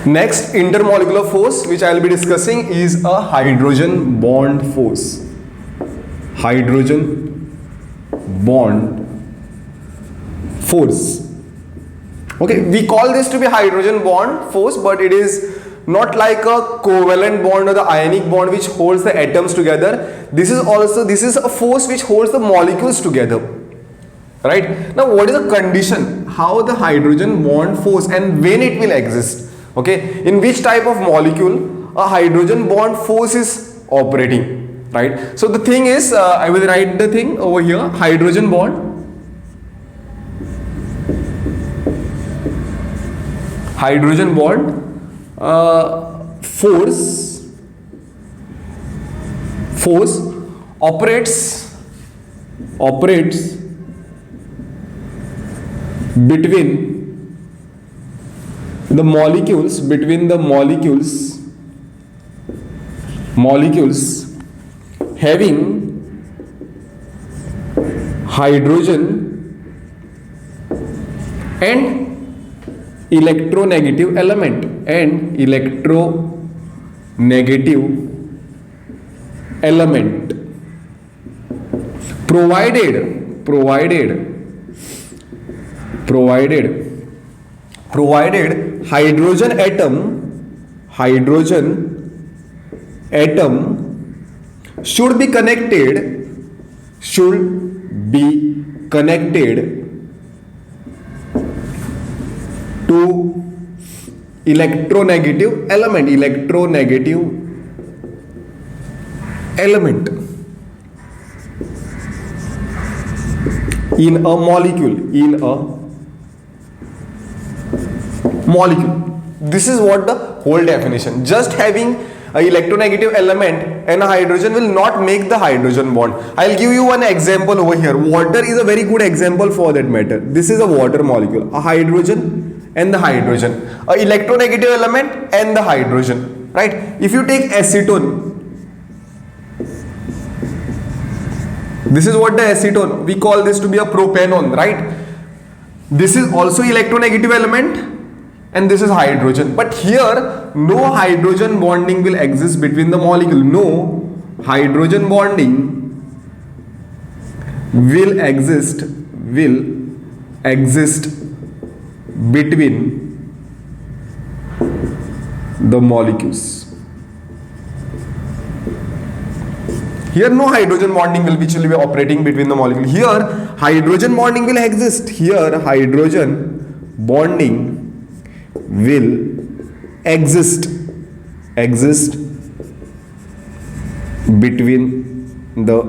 Next intermolecular force which I will be discussing is a hydrogen bond force. Hydrogen bond force. Okay, we call this to be hydrogen bond force, but it is not like a covalent bond or the ionic bond which holds the atoms together. This is a force which holds the molecules together. Right? Now what is the condition? How the hydrogen bond force and when it will exist? Okay, in which type of molecule a hydrogen bond force is operating, right? So the thing is, I will write the thing over here, hydrogen bond force operates between the molecules having hydrogen and electronegative element provided hydrogen atom should be connected to electronegative element in a molecule. This is what the whole definition. Just having a electronegative element and a hydrogen will not make the hydrogen bond. I'll give you one example over here. Water is a very good example for that matter. This is a water molecule, a hydrogen and the hydrogen, a electronegative element and the hydrogen, right? If you take acetone, this is what the acetone, we call this to be a propanone, right? This is also electronegative element and this is hydrogen, but here no hydrogen bonding will exist between the molecule. No hydrogen bonding will exist between the molecules. Here no hydrogen bonding will be operating between the molecule. Here hydrogen bonding will exist. Here hydrogen bonding will exist between the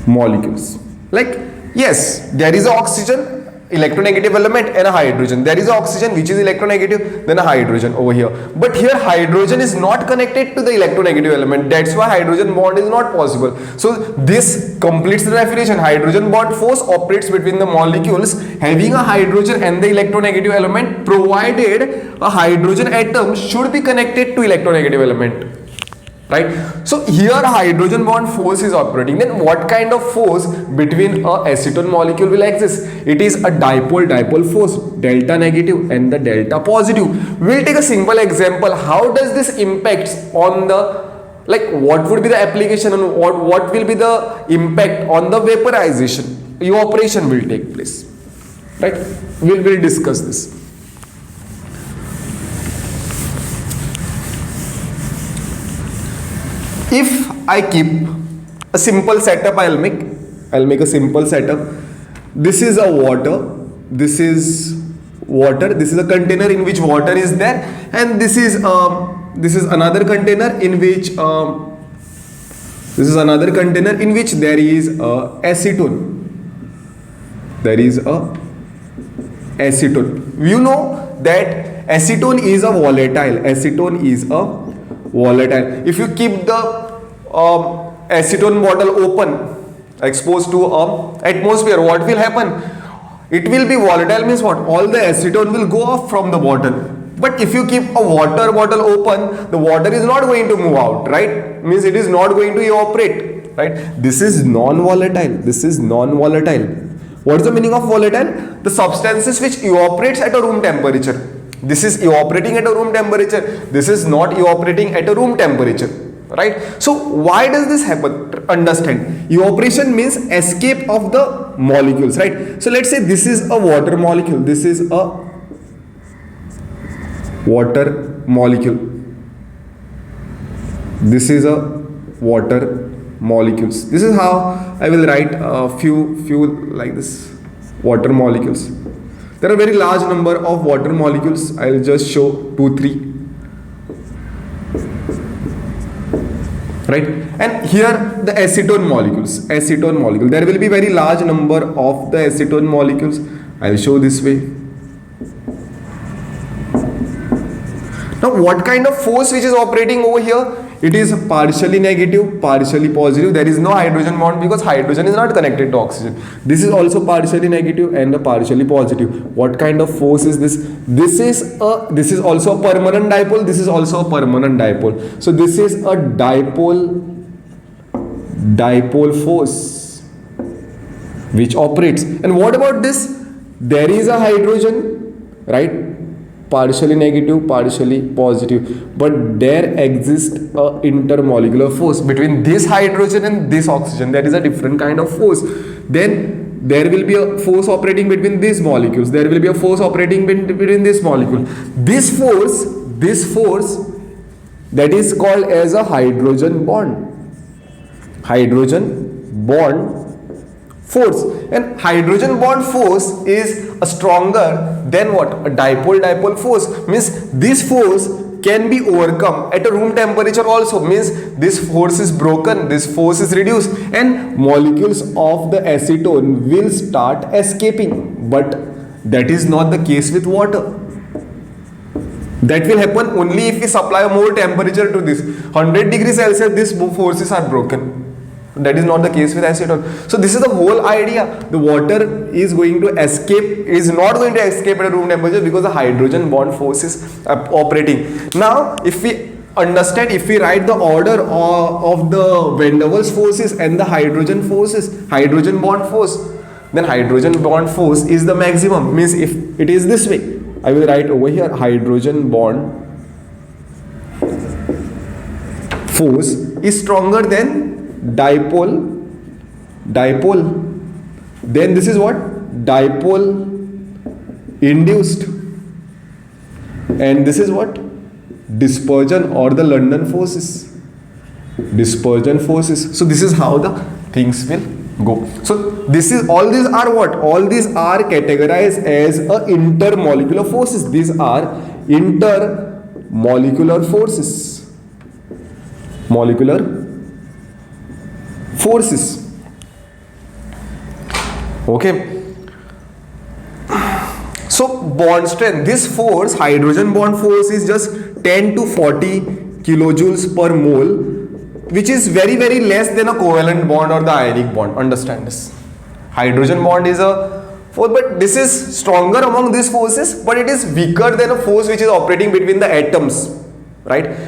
molecules. Like, yes, there is an oxygen electronegative element and a hydrogen. There is an oxygen which is electronegative, then a hydrogen over here. But here hydrogen is not connected to the electronegative element. That's why hydrogen bond is not possible. So this completes the definition. Hydrogen bond force operates between the molecules having a hydrogen and the electronegative element, provided a hydrogen atom should be connected to electronegative element. Right? So here hydrogen bond force is operating. Then what kind of force between a acetone molecule will exist? It is a dipole force, delta negative and the delta positive. We'll take a simple example. How does this impact on the, like, what would be the application and what will be the impact on the vaporization? Evaporation will take place. Right? We'll discuss this. If I keep a simple setup, I'll make a simple setup. This is a water. This is a container in which water is there, and this is another container in which there is acetone. There is a acetone. You know that acetone is a volatile. If you keep the acetone bottle open, exposed to atmosphere, what will happen? It will be volatile, means what? All the acetone will go off from the bottle. But if you keep a water bottle open, the water is not going to move out, right? Means it is not going to evaporate, right? This is non-volatile. What is the meaning of volatile? The substances which evaporates at a room temperature. This is evaporating at a room temperature. This is not evaporating at a room temperature, right? So why does this happen? Understand, evaporation means escape of the molecules, right? So let's say this is a water molecule. This is a water molecule. This is a water molecules. This is how I will write a few like this, water molecules. There are very large number of water molecules. I will just show 2-3, right? And here the acetone molecules. Acetone molecule, there will be very large number of the acetone molecules. I will show this way. Now what kind of force which is operating over here? It is partially negative, partially positive. There is no hydrogen bond because hydrogen is not connected to oxygen. This is also partially negative and a partially positive. What kind of force is this? This is also a permanent dipole. This is also a permanent dipole. So this is a dipole force which operates. And what about this? There is a hydrogen, right? Partially negative, partially positive, but there exists a intermolecular force between this hydrogen and this oxygen. That is a different kind of force. Then there will be a force operating between these molecules. There will be a force operating between this molecule. This force that is called as a hydrogen bond. Hydrogen bond force. And hydrogen bond force is a stronger than what? A dipole force. Means this force can be overcome at a room temperature also. Means this force is broken, this force is reduced, and molecules of the acetone will start escaping. But that is not the case with water. That will happen only if we supply more temperature to this. 100 degrees Celsius, these forces are broken. That is not the case with acetone. So this is the whole idea. The water is going to escape, is not going to escape at a room temperature because the hydrogen bond force is operating. Now, if we understand, if we write the order of the Van der Waals forces and the hydrogen forces, hydrogen bond force, then hydrogen bond force is the maximum. Means if it is this way, I will write over here hydrogen bond force is stronger than dipole. Then this is what? Dipole induced. And this is what? Dispersion or the London forces. Dispersion forces. So this is how the things will go. So this is, all these are what? All these are categorized as a intermolecular forces. These are intermolecular forces. Molecular forces. Okay. So bond strength, this force, hydrogen bond force, is just 10 to 40 kilojoules per mole, which is very less than a covalent bond or the ionic bond. Understand this. Hydrogen bond is a force, but this is stronger among these forces, but it is weaker than a force which is operating between the atoms, right?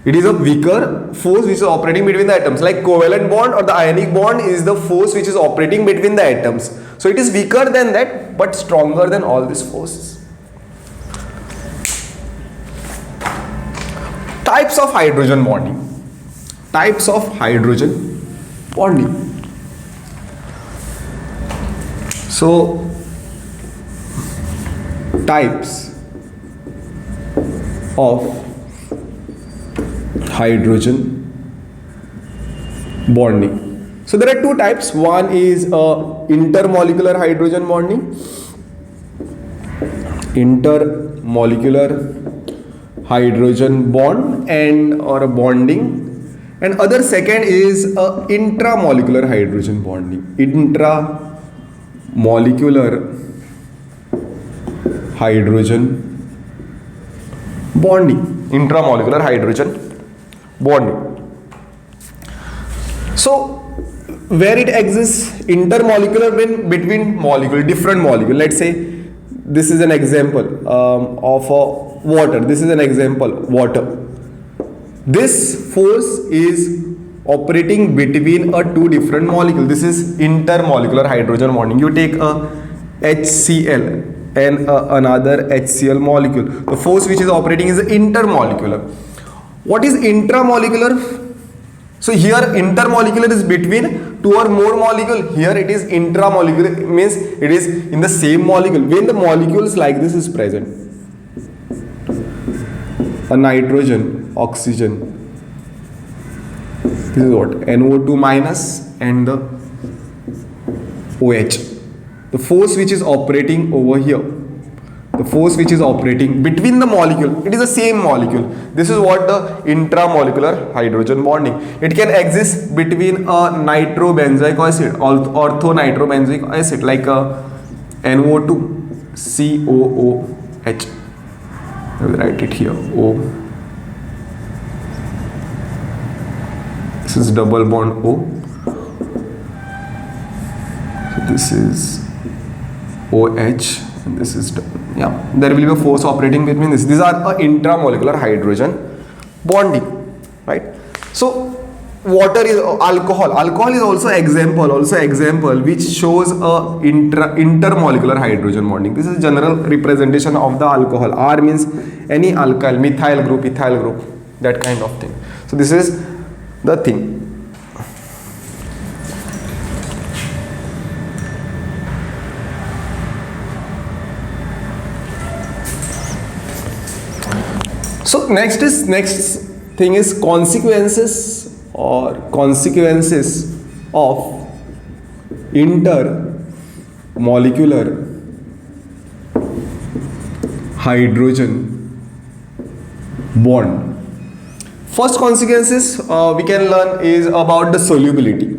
It is a weaker force which is operating between the atoms. Like covalent bond or the ionic bond is the force which is operating between the atoms. So it is weaker than that, but stronger than all these forces. Types of hydrogen bonding. Types of hydrogen bonding. So types of hydrogen bonding. So there are two types. One is intermolecular hydrogen bonding. Intermolecular hydrogen bond and or a bonding. And other second is intramolecular hydrogen bonding. Intramolecular hydrogen bonding. Intramolecular hydrogen bonding. So where it exists, intermolecular between molecule, different molecule. Let's say this is an example of water. This is an example, water. This force is operating between two different molecules. This is intermolecular hydrogen bonding. You take a HCl. and another HCl molecule. The force which is operating is intermolecular. What is intramolecular? So here intermolecular is between two or more molecule. Here it is intramolecular, it means it is in the same molecule. When the molecules like this is present, a nitrogen, oxygen, this is what, NO2 minus and the OH. The force which is operating over here, the force which is operating between the molecule, it is the same molecule. This is what the intramolecular hydrogen bonding. It can exist between a nitrobenzoic acid, orthonitrobenzoic acid, like a NO2 COOH. I will write it here. O. This is double bond O. So this is OH. And this is, yeah, there will be a force operating between this. These are a intramolecular hydrogen bonding, right? So water is alcohol. Alcohol is also example which shows a intermolecular hydrogen bonding. This is general representation of the alcohol. R means any alkyl, methyl group, ethyl group, that kind of thing. So this is the thing. So next thing is consequences of intermolecular hydrogen bond. First consequences we can learn is about the solubility.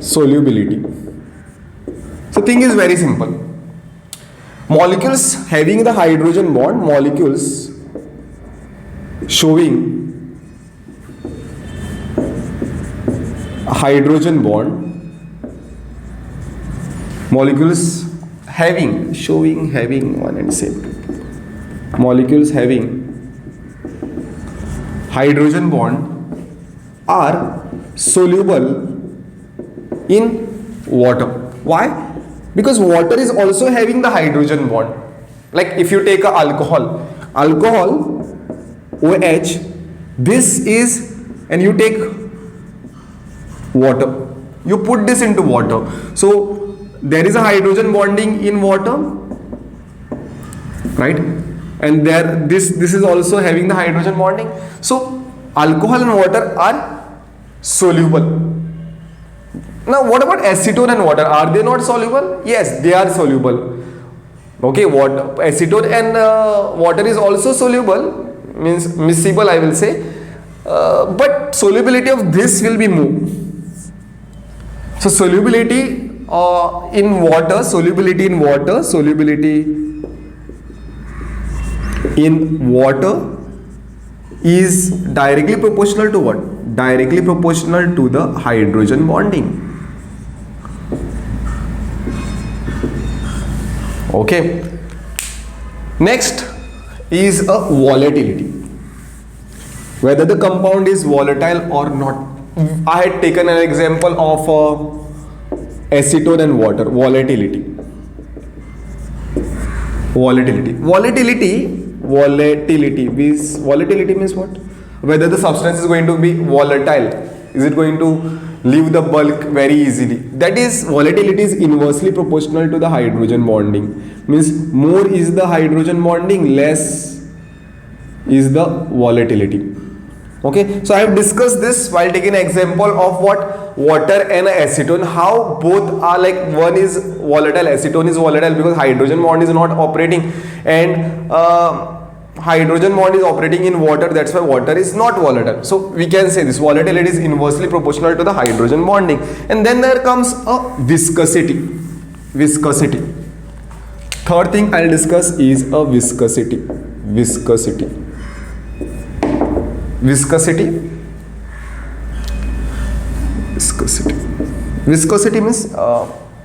So thing is very simple. Molecules having the hydrogen bond, molecules showing a hydrogen bond, molecules having one and same, molecules having hydrogen bond are soluble in water. Why? Because water is also having the hydrogen bond. Like if you take a alcohol OH, this is, and you take water, you put this into water, so there is a hydrogen bonding in water, right? And there this is also having the hydrogen bonding. So alcohol and water are soluble. Now what about acetone and water? Are they not soluble? Yes, they are soluble. Okay, acetone and water is also soluble, means miscible, I will say, but solubility of this will be more. So solubility in water is directly proportional to what? Directly proportional to the hydrogen bonding. Okay. Next is a volatility. Whether the compound is volatile or not. I had taken an example of acetone and water. Volatility means what? Whether the substance is going to be volatile, is it going to leave the bulk very easily? That is, volatility is inversely proportional to the hydrogen bonding. Means more is the hydrogen bonding, less is the volatility. Okay, so I have discussed this while taking an example of what? Water and acetone, how both are like, one is volatile, acetone is volatile because hydrogen bond is not operating, and hydrogen bond is operating in water, that's why water is not volatile. So we can say this volatility is inversely proportional to the hydrogen bonding. And then there comes a viscosity. Third thing I'll discuss is a viscosity. Viscosity means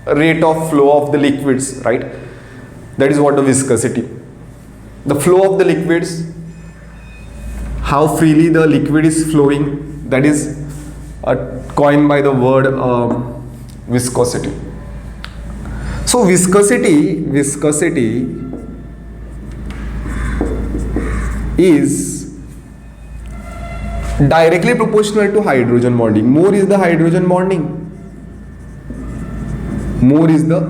rate of flow of the liquids, right? That is what the viscosity. The flow of the liquids, how freely the liquid is flowing, that is coined by the word viscosity. So viscosity is directly proportional to hydrogen bonding. More is the hydrogen bonding, more is the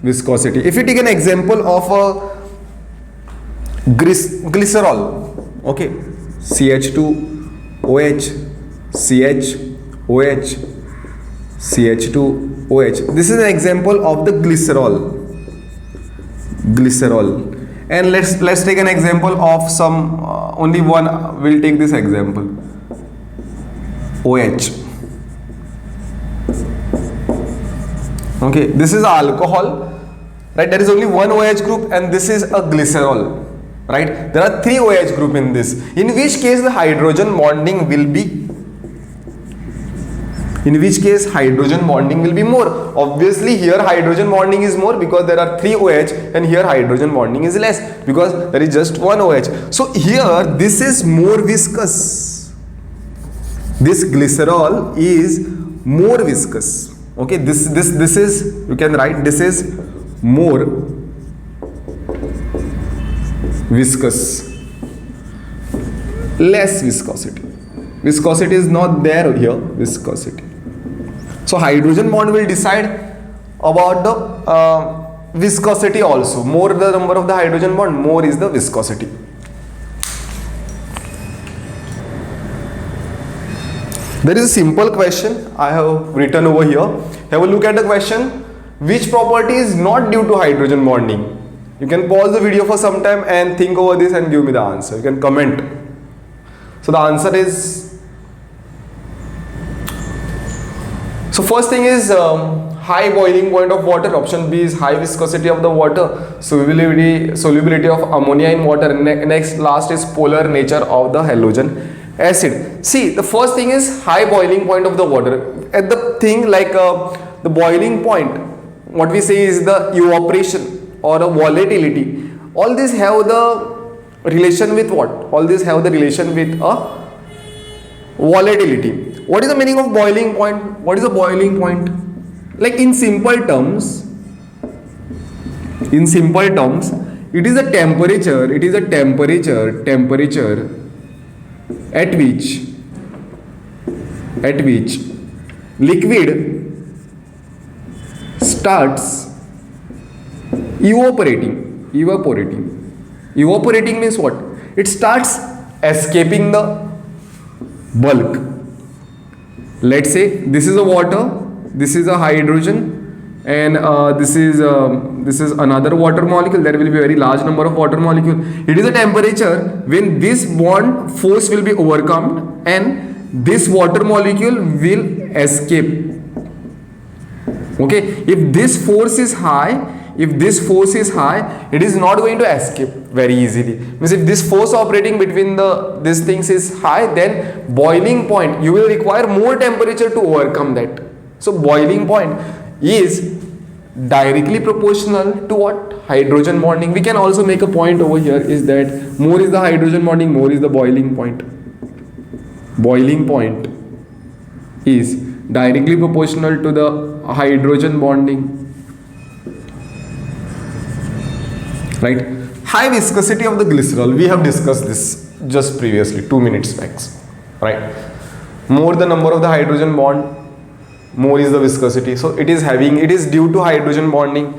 viscosity. If you take an example of a glycerol, okay, CH2OH, CHOH, CH2OH. This is an example of the glycerol. And let's take an example of some only one. We'll take this example, OH. Okay, this is alcohol, right? There is only one OH group, and this is a glycerol, right? There are three OH group in this, in which case the hydrogen bonding will be more. Obviously here hydrogen bonding is more because there are three OH, and here hydrogen bonding is less because there is just one OH. So here this is more viscous. This glycerol is more viscous. Okay, this is, you can write, this is more viscous, less viscosity. Viscosity is not there here, viscosity. So hydrogen bond will decide about the viscosity also. More the number of the hydrogen bond, more is the viscosity. There is a simple question I have written over here. Have a look at the question. Which property is not due to hydrogen bonding? You can pause the video for some time and think over this and give me the answer. You can comment. So the answer is, so first thing is high boiling point of water. Option B is high viscosity of the water, solubility of ammonia in water. Next, last is polar nature of the halogen acid. See, the first thing is high boiling point of the water. At the thing like the boiling point, what we say is the evaporation or a volatility. All these have the relation with what? All these have the relation with a volatility. What is the meaning of boiling point? What is a boiling point? Like in simple terms, it is a temperature, at which liquid starts evaporating. Evaporating means what? It starts escaping the bulk. Let's say this is a water, this is a hydrogen, and this is another water molecule. There will be a very large number of water molecule. It is a temperature when this bond force will be overcome and this water molecule will escape. Okay, if this force is high, it is not going to escape very easily. Means if this force operating between these things is high, then boiling point, you will require more temperature to overcome that. So boiling point is directly proportional to what? Hydrogen bonding. We can also make a point over here is that more is the hydrogen bonding, more is the boiling point. Boiling point is directly proportional to the hydrogen bonding. Right? High viscosity of the glycerol, we have discussed this just previously, 2 minutes max. Right? More the number of the hydrogen bond, more is the viscosity. So it is due to hydrogen bonding.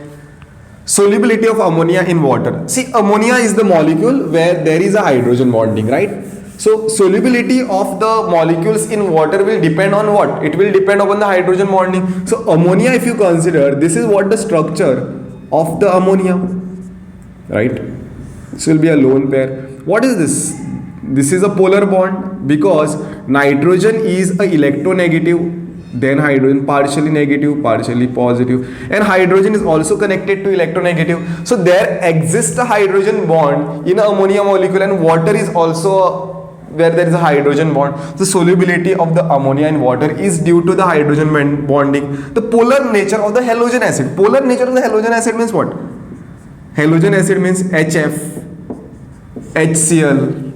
Solubility of ammonia in water. See, ammonia is the molecule where there is a hydrogen bonding, right? So solubility of the molecules in water will depend on what? It will depend upon the hydrogen bonding. So ammonia, if you consider, this is what the structure of the ammonia, right? This will be a lone pair. What is this? This is a polar bond because nitrogen is a electronegative, then hydrogen partially negative, partially positive, and hydrogen is also connected to electronegative. So there exists a hydrogen bond in an ammonia molecule, and water is also where there is a hydrogen bond. The solubility of the ammonia in water is due to the hydrogen bonding. The polar nature of the halogen acid. Polar nature of the halogen acid means what? Halogen acid means HF, HCl,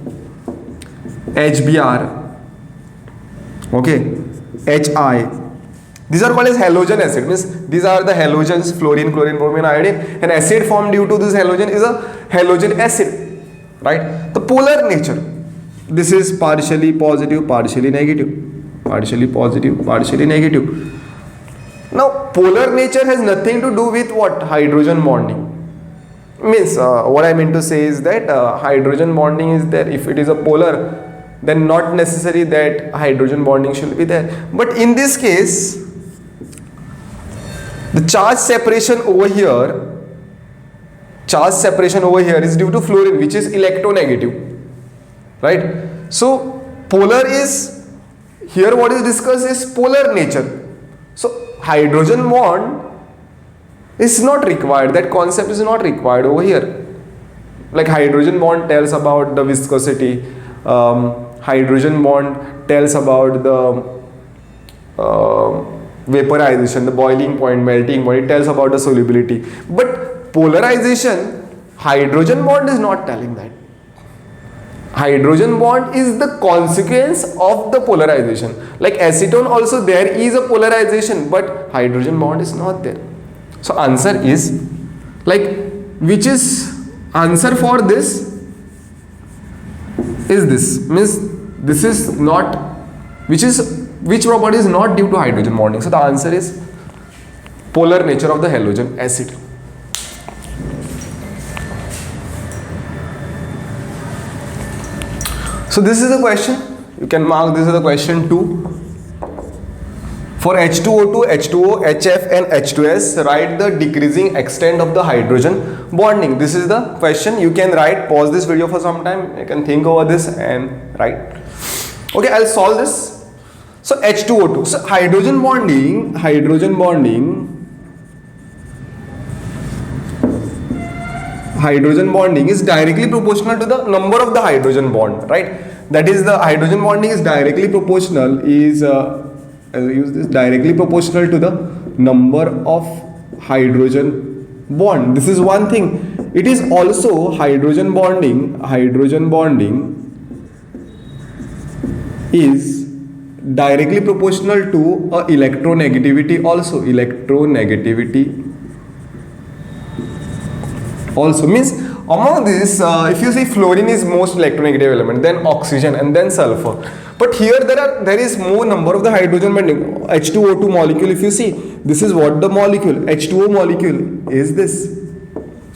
HBr, okay, HI. These are called as halogen acid, means These are the halogens, fluorine, chlorine, bromine, iodine. An acid formed due to this halogen is a halogen acid, right? The polar nature. This is partially positive, partially negative, partially positive, partially negative. Now, polar nature has nothing to do with what? Hydrogen bonding. Means, what I mean to say is that hydrogen bonding is there. If it is a polar, then not necessary that hydrogen bonding should be there. But in this case, the charge separation over here is due to fluorine, which is electronegative, right? So polar is, here what is discussed is polar nature. So hydrogen bond is not required, that concept is not required over here. Like hydrogen bond tells about the viscosity, hydrogen bond tells about the vaporization, the boiling point, melting point, it tells about the solubility. But polarization, hydrogen bond is not telling that. Hydrogen bond is the consequence of the polarization. Like acetone also, there is a polarization, but hydrogen bond is not there. So answer is, like, which is answer for this is this, means this is not, which property is not due to hydrogen bonding. So the answer is polar nature of the halogen acid. So this is the question, you can mark this is the question 2. For H2O2, H2O, HF and H2S, write the decreasing extent of the hydrogen bonding. This is the question. You can write, pause this video for some time, you can think over this and write. Okay, I'll solve this. So H2O2, so hydrogen bonding is directly proportional to the number of the hydrogen bond, right? That is, the hydrogen bonding is directly proportional, I'll use this, directly proportional to the number of hydrogen bond. This is one thing. It is also hydrogen bonding is directly proportional to electronegativity also. Also means, among this, if you see fluorine is most electronegative element, then oxygen and then sulfur. But here there is more number of the hydrogen bonding. H2O2 molecule, if you see, this is what the molecule, H2O molecule is this.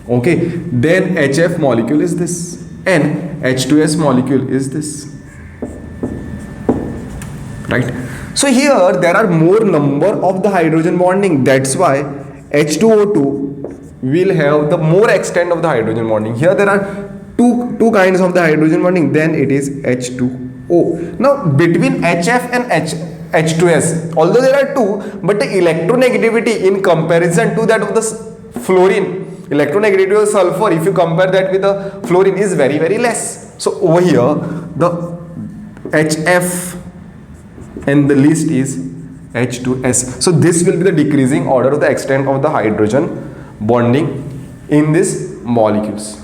Okay, then HF molecule is this, and H2S molecule is this. Right? So here there are more number of the hydrogen bonding. That's why H2O2 will have the more extent of the hydrogen bonding. Here there are two kinds of the hydrogen bonding. Then it is H2O. Now between HF and H2S, although there are two, but the electronegativity in comparison to that of the fluorine, electronegativity of sulfur, if you compare that with the fluorine, is very, very less. So over here the HF and the least is H2S. So this will be the decreasing order of the extent of the hydrogen bonding in these molecules.